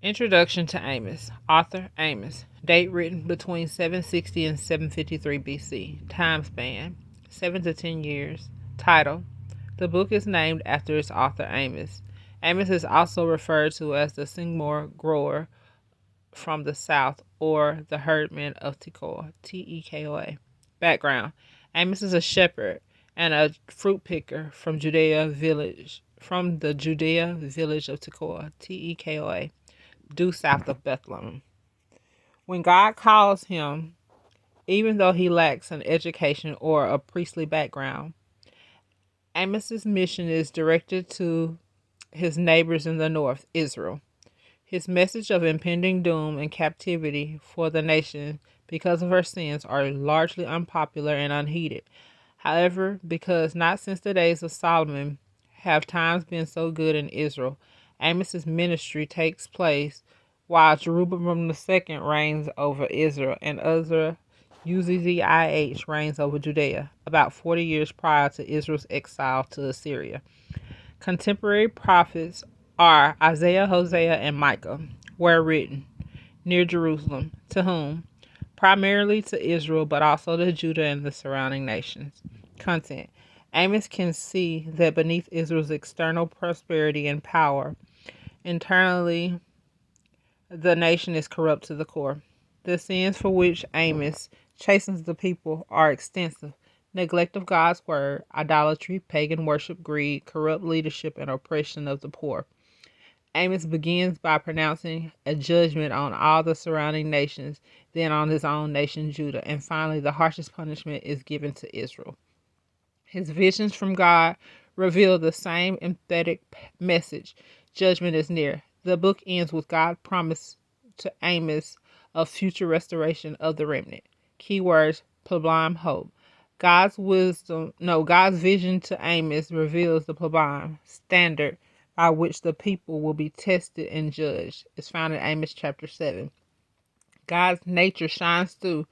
Introduction to Amos. Author Amos. Date written between 760 and 753 BC. Time span 7 to 10 years. Title. The book is named after its author Amos. Amos is also referred to as the Seymour grower from the south or the herdman of Tekoa. Tekoa. Background. Amos is a shepherd and a fruit picker from the Judea village of Tekoa. Tekoa, due south of Bethlehem. When God calls him, even though he lacks an education or a priestly background, Amos's mission is directed to his neighbors in the north, Israel. His message of impending doom and captivity for the nation because of her sins are largely unpopular and unheeded. However, because not since the days of Solomon have times been so good in Israel, Amos's ministry takes place while Jeroboam II reigns over Israel and Uzziah reigns over Judea, about 40 years prior to Israel's exile to Assyria. Contemporary prophets are Isaiah, Hosea, and Micah, were written near Jerusalem, to whom? Primarily to Israel, but also to Judah and the surrounding nations. Content. Amos can see that beneath Israel's external prosperity and power, internally the nation is corrupt to the core. The sins for which Amos chastens the people are extensive: neglect of God's word, idolatry, pagan worship, greed, corrupt leadership, and oppression of the poor. Amos begins by pronouncing a judgment on all the surrounding nations, then on his own nation, Judah, and finally the harshest punishment is given to Israel. His visions from God reveal the same emphatic message: judgment is near. The book ends with God's promise to Amos of future restoration of the remnant. Keywords: sublime hope. God's vision to Amos reveals the sublime standard by which the people will be tested and judged. It's found in Amos chapter 7. God's nature shines through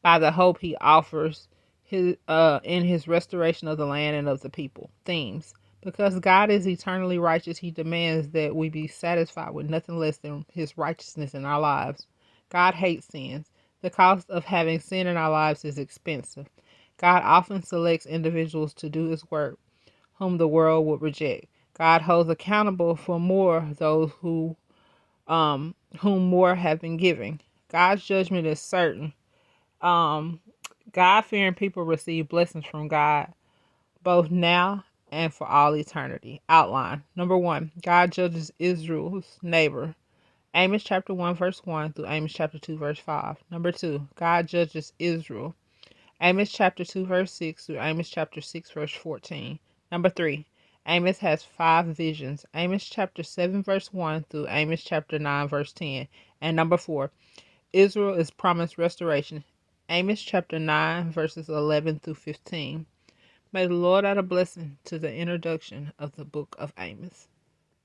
by the hope he offers in his restoration of the land and of the people. Themes. Because God is eternally righteous, he demands that we be satisfied with nothing less than his righteousness in our lives. God hates sins. The cost of having sin in our lives is expensive. God often selects individuals to do his work whom the world would reject. God holds accountable for more those whom more have been given. God's judgment is certain. God-fearing people receive blessings from God, both now and for all eternity. Outline. Number 1, God judges Israel's neighbor. Amos chapter 1 verse 1 through Amos chapter 2 verse 5. Number 2, God judges Israel. Amos chapter 2 verse 6 through Amos chapter 6 verse 14. Number 3, Amos has 5 visions. Amos chapter 7 verse 1 through Amos chapter 9 verse 10. And number 4, Israel is promised restoration. Amos chapter 9 verses 11 through 15. May the Lord add a blessing to the introduction of the book of Amos.